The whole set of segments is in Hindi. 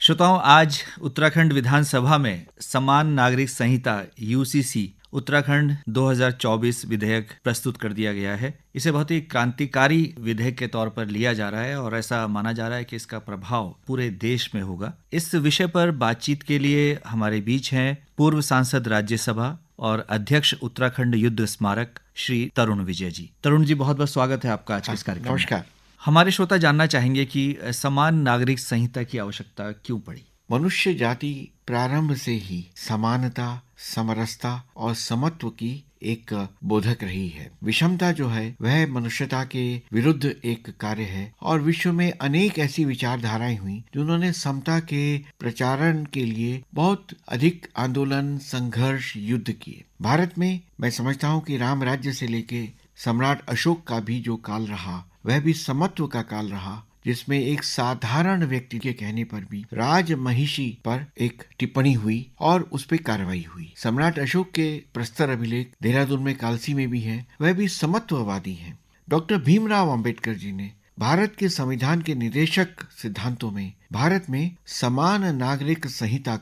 श्रोताओं, आज उत्तराखंड विधानसभा में समान नागरिक संहिता यूसीसी उत्तराखंड 2024 विधेयक प्रस्तुत कर दिया गया है। इसे बहुत ही क्रांतिकारी विधेयक के तौर पर लिया जा रहा है और ऐसा माना जा रहा है कि इसका प्रभाव पूरे देश में होगा। इस विषय पर बातचीत के लिए हमारे बीच हैं पूर्व सांसद राज्यसभा और अध्यक्ष उत्तराखंड युद्ध स्मारक श्री तरुण विजय जी। तरुण जी, बहुत बहुत स्वागत है आपका आज के इस कार्यक्रम में। नमस्कार। हमारे श्रोता जानना चाहेंगे कि समान नागरिक संहिता की आवश्यकता क्यों पड़ी? मनुष्य जाति प्रारंभ से ही समानता, समरसता और समत्व की एक बोधक रही है। विषमता जो है वह मनुष्यता के विरुद्ध एक कार्य है और विश्व में अनेक ऐसी विचारधाराएं हुई जिन्होंने समता के प्रचारण के लिए बहुत अधिक आंदोलन, संघर्ष, युद्ध किए। भारत में मैं समझता हूँ कि राम राज्य से लेके सम्राट अशोक का भी जो काल रहा वह भी समत्व का काल रहा, जिसमें एक साधारण व्यक्ति के कहने पर भी राजमहिषी पर एक टिप्पणी हुई और उस पर कार्रवाई हुई। सम्राट अशोक के प्रस्तर अभिलेख देहरादून में कालसी में भी है, वह भी समत्ववादी हैं। डॉक्टर भीमराव अंबेडकर जी ने भारत के संविधान के निर्देशक सिद्धांतों में भारत में समान नागरिक संहिता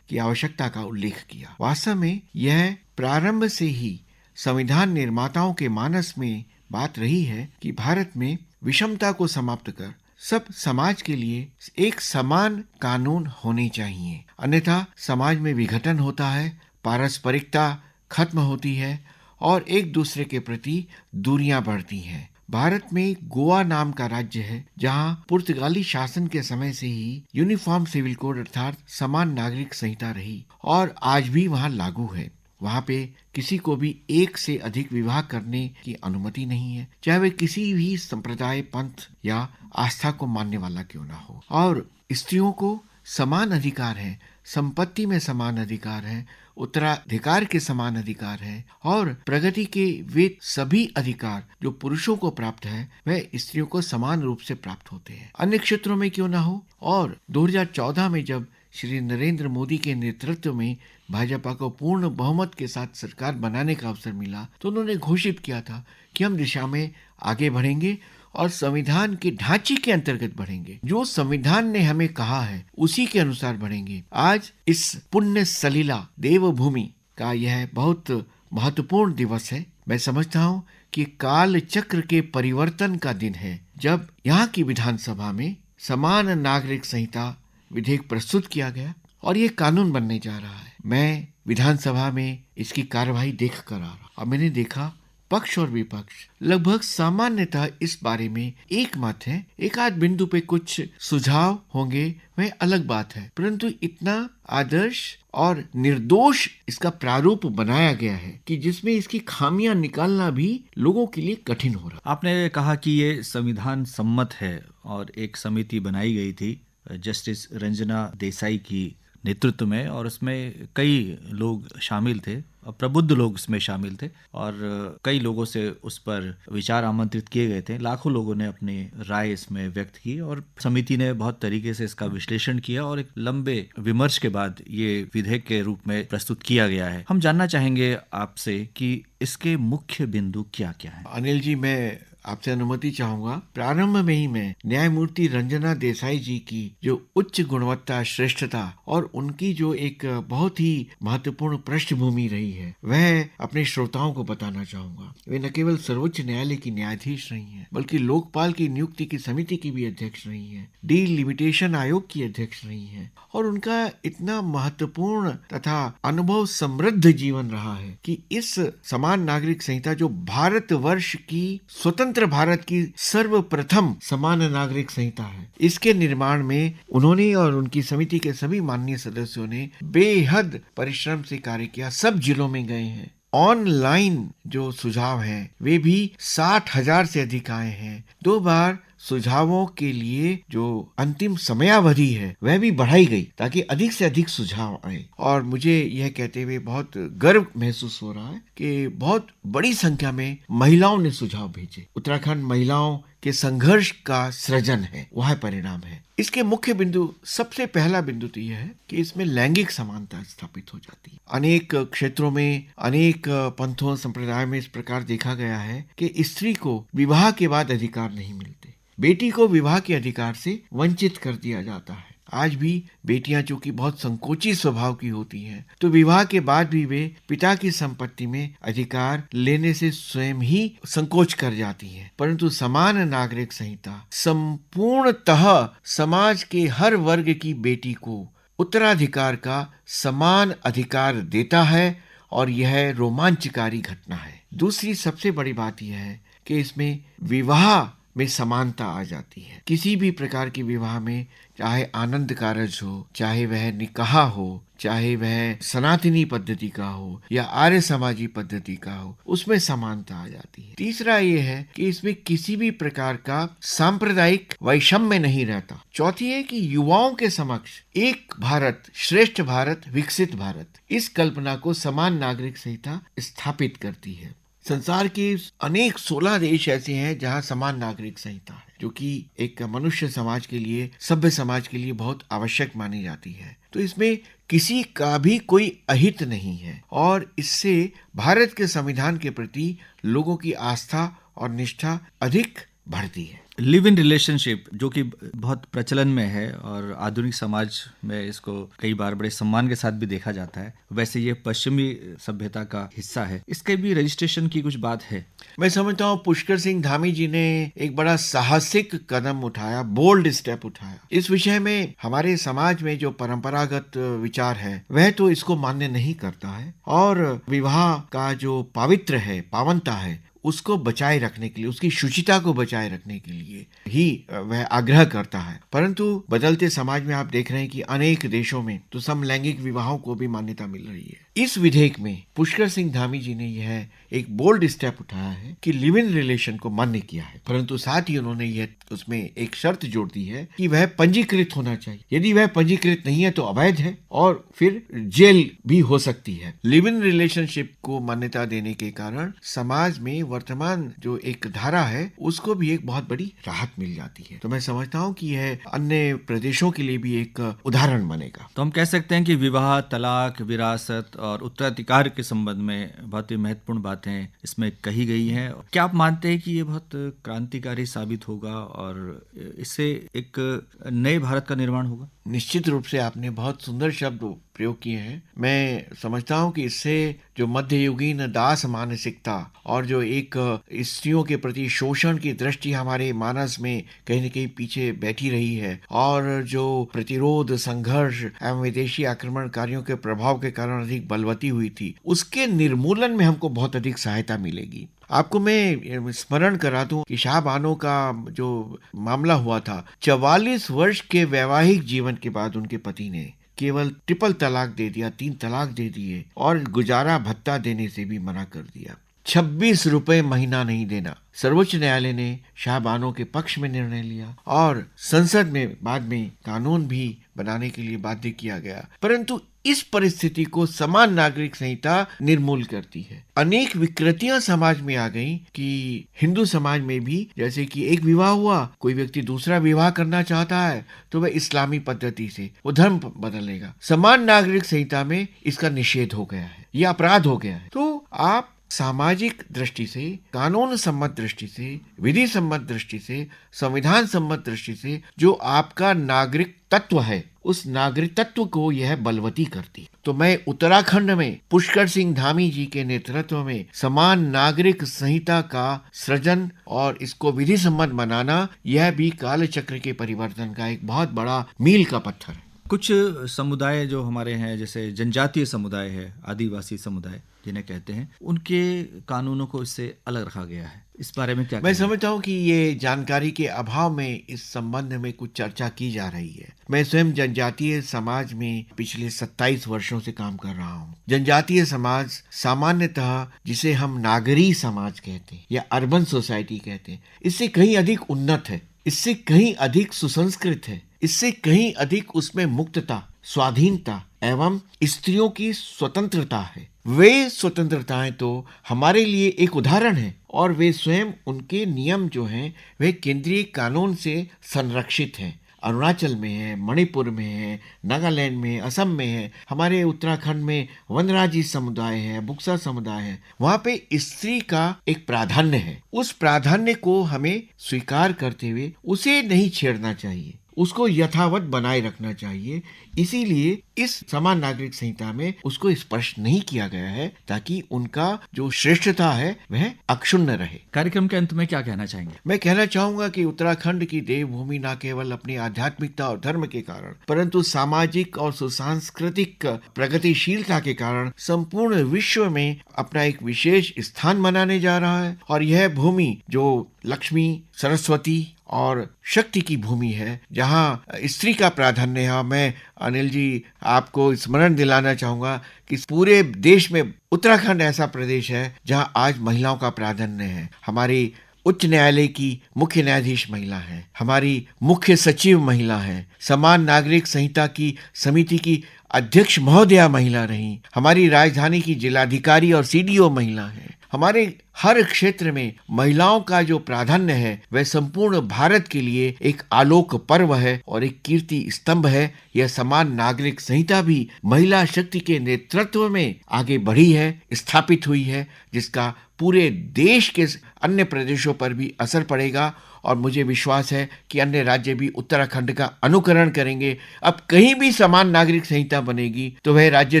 की आवश्यकता का उल्लेख किया। वास्तव में यह प्रारंभ से ही संविधान निर्माताओं के मानस में बात रही है कि भारत में विषमता को समाप्त कर सब समाज के लिए एक समान कानून होने चाहिए, अन्यथा समाज में विघटन होता है, पारस्परिकता खत्म होती है और एक दूसरे के प्रति दूरियां बढ़ती हैं। भारत में गोवा नाम का राज्य है जहां पुर्तगाली शासन के समय से ही यूनिफॉर्म सिविल कोड अर्थात समान नागरिक संहिता रही और आज भी वहां लागू है। वहाँ पे किसी को भी एक से अधिक विवाह करने की अनुमति नहीं है, चाहे वे किसी भी संप्रदाय, पंथ या आस्था को मानने वाला क्यों ना हो। और स्त्रियों को समान अधिकार है, संपत्ति में समान अधिकार है, उत्तराधिकार के समान अधिकार है और प्रगति के वे सभी अधिकार जो पुरुषों को प्राप्त है वह स्त्रियों को समान रूप से प्राप्त होते हैं, अन्य क्षेत्रों में क्यों ना हो। और 2014 में जब श्री नरेंद्र मोदी के नेतृत्व में भाजपा को पूर्ण बहुमत के साथ सरकार बनाने का अवसर मिला तो उन्होंने घोषित किया था कि हम दिशा में आगे बढ़ेंगे और संविधान के ढांचे के अंतर्गत बढ़ेंगे। जो संविधान ने हमें कहा है उसी के अनुसार बढ़ेंगे। आज इस पुण्य सलीला देवभूमि का यह बहुत महत्वपूर्ण दिवस है। मैं समझता हूँ कि काल चक्र के परिवर्तन का दिन है जब यहाँ की विधानसभा में समान नागरिक संहिता विधेयक प्रस्तुत किया गया और ये कानून बनने जा रहा है। मैं विधानसभा में इसकी कार्यवाही देख कर आ रहा और मैंने देखा पक्ष और विपक्ष लगभग सामान्यतः इस बारे में एक मत है। एक आध बिंदु पे कुछ सुझाव होंगे वह अलग बात है, परंतु इतना आदर्श और निर्दोष इसका प्रारूप बनाया गया है कि जिसमें इसकी खामियां निकालना भी लोगों के लिए कठिन हो रहा। आपने कहा कि ये संविधान सम्मत है और एक समिति बनाई गई थी जस्टिस रंजना देसाई की नेतृत्व में और उसमें कई लोग शामिल थे और प्रबुद्ध लोग इसमें शामिल थे और कई लोगों से उस पर विचार आमंत्रित किए गए थे। लाखों लोगों ने अपनी राय इसमें व्यक्त की और समिति ने बहुत तरीके से इसका विश्लेषण किया और एक लंबे विमर्श के बाद ये विधेयक के रूप में प्रस्तुत किया गया है। हम जानना चाहेंगे आपसे कि इसके मुख्य बिंदु क्या क्या हैं। अनिल जी, मैं आपसे अनुमति चाहूंगा। प्रारंभ में ही मैं न्यायमूर्ति रंजना देसाई जी की जो उच्च गुणवत्ता, श्रेष्ठता और उनकी जो एक बहुत ही महत्वपूर्ण पृष्ठभूमि रही है वह अपने श्रोताओं को बताना चाहूंगा। वे न केवल सर्वोच्च न्यायालय की न्यायाधीश रही हैं बल्कि लोकपाल की नियुक्ति की समिति की भी अध्यक्ष रही हैं, डिलिमिटेशन आयोग की अध्यक्ष रही हैं और उनका इतना महत्वपूर्ण तथा अनुभव समृद्ध जीवन रहा है कि इस समान नागरिक संहिता जो भारतवर्ष की स्वतंत्र भारत की सर्वप्रथम समान नागरिक संहिता है, इसके निर्माण में उन्होंने और उनकी समिति के सभी माननीय सदस्यों ने बेहद परिश्रम से कार्य किया। सब जिलों में गए हैं। ऑनलाइन जो सुझाव हैं वे भी 60,000 से अधिक आए हैं। 2 बार सुझावों के लिए जो अंतिम समयावधि है वह भी बढ़ाई गई ताकि अधिक से अधिक सुझाव आए और मुझे यह कहते हुए बहुत गर्व महसूस हो रहा है कि बहुत बड़ी संख्या में महिलाओं ने सुझाव भेजे। उत्तराखंड महिलाओं के संघर्ष का सृजन है, वह परिणाम है। इसके मुख्य बिंदु, सबसे पहला बिंदु तो यह है कि इसमें लैंगिक समानता स्थापित हो जाती है। अनेक क्षेत्रों में, अनेक पंथों, संप्रदायों में इस प्रकार देखा गया है कि स्त्री को विवाह के बाद अधिकार नहीं मिलते, बेटी को विवाह के अधिकार से वंचित कर दिया जाता है। आज भी बेटियां जो कि बहुत संकोची स्वभाव की होती हैं, तो विवाह के बाद भी वे पिता की संपत्ति में अधिकार लेने से स्वयं ही संकोच कर जाती हैं। परंतु समान नागरिक संहिता संपूर्णतः समाज के हर वर्ग की बेटी को उत्तराधिकार का समान अधिकार देता है और यह रोमांचकारी घटना है। दूसरी सबसे बड़ी बात यह है कि इसमें विवाह में समानता आ जाती है। किसी भी प्रकार के विवाह में, चाहे आनंद कारज हो, चाहे वह निकाह हो, चाहे वह सनातनी पद्धति का हो या आर्य समाजी पद्धति का हो, उसमें समानता आ जाती है। तीसरा ये है कि इसमें किसी भी प्रकार का सांप्रदायिक वैषम्य नहीं रहता। चौथी है कि युवाओं के समक्ष एक भारत, श्रेष्ठ भारत, विकसित भारत, इस कल्पना को समान नागरिक संहिता स्थापित करती है। संसार के अनेक 16 देश ऐसे हैं जहां समान नागरिक संहिता है, जो कि एक मनुष्य समाज के लिए, सभ्य समाज के लिए बहुत आवश्यक मानी जाती है। तो इसमें किसी का भी कोई अहित नहीं है और इससे भारत के संविधान के प्रति लोगों की आस्था और निष्ठा अधिक बढ़ती है। लिव इन रिलेशनशिप, जो कि बहुत प्रचलन में है और आधुनिक समाज में इसको कई बार बड़े सम्मान के साथ भी देखा जाता है, वैसे ये पश्चिमी सभ्यता का हिस्सा है। इसके भी रजिस्ट्रेशन की कुछ बात है। मैं समझता हूँ पुष्कर सिंह धामी जी ने एक बड़ा साहसिक कदम उठाया, बोल्ड स्टेप उठाया। इस विषय में हमारे समाज में जो परंपरागत विचार है वह तो इसको मान्य नहीं करता है और विवाह का जो पावित्र है, पावनता है, उसको बचाए रखने के लिए, उसकी शुचिता को बचाए रखने के लिए ही वह आग्रह करता है। परंतु बदलते समाज में आप देख रहे हैं कि अनेक देशों में तो समलैंगिक विवाहों को भी मान्यता मिल रही है। इस विधेयक में पुष्कर सिंह धामी जी ने यह एक बोल्ड स्टेप उठाया है कि लिव इन रिलेशन को मान्य किया है, परंतु साथ ही उन्होंने यह उसमें एक शर्त जोड़ दी है कि वह पंजीकृत होना चाहिए। यदि वह पंजीकृत नहीं है तो अवैध है और फिर जेल भी हो सकती है। लिव इन रिलेशनशिप को मान्यता देने के कारण समाज में वर्तमान जो एक धारा है उसको भी एक बहुत बड़ी राहत मिल जाती है। तो मैं समझता हूँ कि यह अन्य प्रदेशों के लिए भी एक उदाहरण बनेगा। तो हम कह सकते हैं कि विवाह, तलाक, विरासत और उत्तराधिकार के संबंध में बहुत ही महत्वपूर्ण बातें इसमें कही गई हैं। क्या आप मानते हैं कि ये बहुत क्रांतिकारी साबित होगा और इससे एक नए भारत का निर्माण होगा? निश्चित रूप से आपने बहुत सुंदर शब्द प्रयोग किए हैं। मैं समझता हूँ कि इससे जो मध्ययुगीन दास मानसिकता और जो एक स्त्रियों के प्रति शोषण की दृष्टि हमारे मानस में कहीं न कहीं पीछे बैठी रही है और जो प्रतिरोध, संघर्ष एवं विदेशी आक्रमणकारियों के प्रभाव के कारण अधिक बलवती हुई थी, उसके निर्मूलन में हमको बहुत अधिक सहायता मिलेगी। आपको मैं स्मरण करा दूं कि शाह बानो का जो मामला हुआ था, 44 वर्ष के वैवाहिक जीवन के बाद उनके पति ने केवल ट्रिपल तलाक दे दिया, 3 तलाक दे दिए और गुजारा भत्ता देने से भी मना कर दिया। 26 रुपए महीना नहीं देना। सर्वोच्च न्यायालय ने शाह बानो के पक्ष में निर्णय लिया और संसद में बाद में कानून भी बनाने के लिए बाध्य किया गया। परंतु इस परिस्थिति को समान नागरिक संहिता निर्मूल करती है। अनेक विकृतियां समाज में आ गई कि हिंदू समाज में भी, जैसे कि एक विवाह हुआ, कोई व्यक्ति दूसरा विवाह करना चाहता है तो वह इस्लामी पद्धति से वो धर्म बदलेगा। समान नागरिक संहिता में इसका निषेध हो गया है, यह अपराध हो गया है। तो आप सामाजिक दृष्टि से, कानून सम्मत दृष्टि से, विधि सम्मत दृष्टि से, संविधान सम्मत दृष्टि से जो आपका नागरिक तत्व है, उस नागरिक तत्व को यह बलवती करती। तो मैं उत्तराखंड में पुष्कर सिंह धामी जी के नेतृत्व में समान नागरिक संहिता का सृजन और इसको विधि सम्मत बनाना, यह भी काल चक्र के परिवर्तन का एक बहुत बड़ा मील का पत्थर है। कुछ समुदाय जो हमारे हैं, जैसे जनजातीय समुदाय है, आदिवासी समुदाय जिन्हें कहते हैं, उनके कानूनों को इससे अलग रखा गया है। इस बारे में क्या? मैं समझता हूँ कि ये जानकारी के अभाव में इस संबंध में कुछ चर्चा की जा रही है। मैं स्वयं जनजातीय समाज में पिछले 27 वर्षों से काम कर रहा हूँ। जनजातीय समाज सामान्यतः जिसे हम नागरी समाज कहते हैं या अर्बन सोसाइटी कहते हैं, इससे कहीं अधिक उन्नत है, इससे कहीं अधिक सुसंस्कृत है, इससे कहीं अधिक उसमें मुक्तता, स्वाधीनता एवं स्त्रियों की स्वतंत्रता है। वे स्वतंत्रताएं तो हमारे लिए एक उदाहरण है और वे स्वयं, उनके नियम जो हैं वे केंद्रीय कानून से संरक्षित हैं। अरुणाचल में है, मणिपुर में है, नागालैंड में, असम में है, हमारे उत्तराखंड में वनराजी समुदाय है, बुक्सा समुदाय है। वहाँ पे स्त्री का एक प्राधान्य है। उस प्राधान्य को हमें स्वीकार करते हुए उसे नहीं छेड़ना चाहिए, उसको यथावत बनाए रखना चाहिए। इसीलिए इस समान नागरिक संहिता में उसको स्पष्ट नहीं किया गया है, ताकि उनका जो श्रेष्ठता है वह अक्षुण्ण रहे। कार्यक्रम के अंत में क्या कहना चाहेंगे? मैं कहना चाहूंगा कि उत्तराखंड की देवभूमि न केवल अपनी आध्यात्मिकता और धर्म के कारण, परंतु सामाजिक और सुसांस्कृतिक प्रगतिशीलता के कारण संपूर्ण विश्व में अपना एक विशेष स्थान बनाने जा रहा है। और यह भूमि जो लक्ष्मी, सरस्वती और शक्ति की भूमि है, जहाँ स्त्री का प्राधान्य है। मैं अनिल जी आपको स्मरण दिलाना चाहूंगा कि पूरे देश में उत्तराखंड ऐसा प्रदेश है जहाँ आज महिलाओं का प्राधान्य है। हमारी उच्च न्यायालय की मुख्य न्यायाधीश महिला है, हमारी मुख्य सचिव महिला है, समान नागरिक संहिता की समिति की अध्यक्ष महोदया महिला रही, हमारी राजधानी की जिलाधिकारी और सीडीओ महिला है। हमारे हर क्षेत्र में महिलाओं का जो प्राधान्य है वह संपूर्ण भारत के लिए एक आलोक पर्व है और एक कीर्ति स्तंभ है। यह समान नागरिक संहिता भी महिला शक्ति के नेतृत्व में आगे बढ़ी है, स्थापित हुई है, जिसका पूरे देश के अन्य प्रदेशों पर भी असर पड़ेगा। और मुझे विश्वास है कि अन्य राज्य भी उत्तराखंड का अनुकरण करेंगे। अब कहीं भी समान नागरिक संहिता बनेगी तो वह राज्य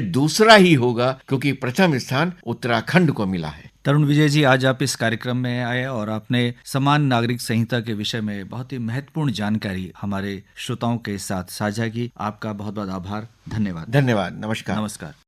दूसरा ही होगा, क्योंकि प्रथम स्थान उत्तराखंड को मिला है। तरुण विजय जी, आज आप इस कार्यक्रम में आए और आपने समान नागरिक संहिता के विषय में बहुत ही महत्वपूर्ण जानकारी हमारे श्रोताओं के साथ साझा की। आपका बहुत बहुत आभार। धन्यवाद। धन्यवाद। नमस्कार। नमस्कार।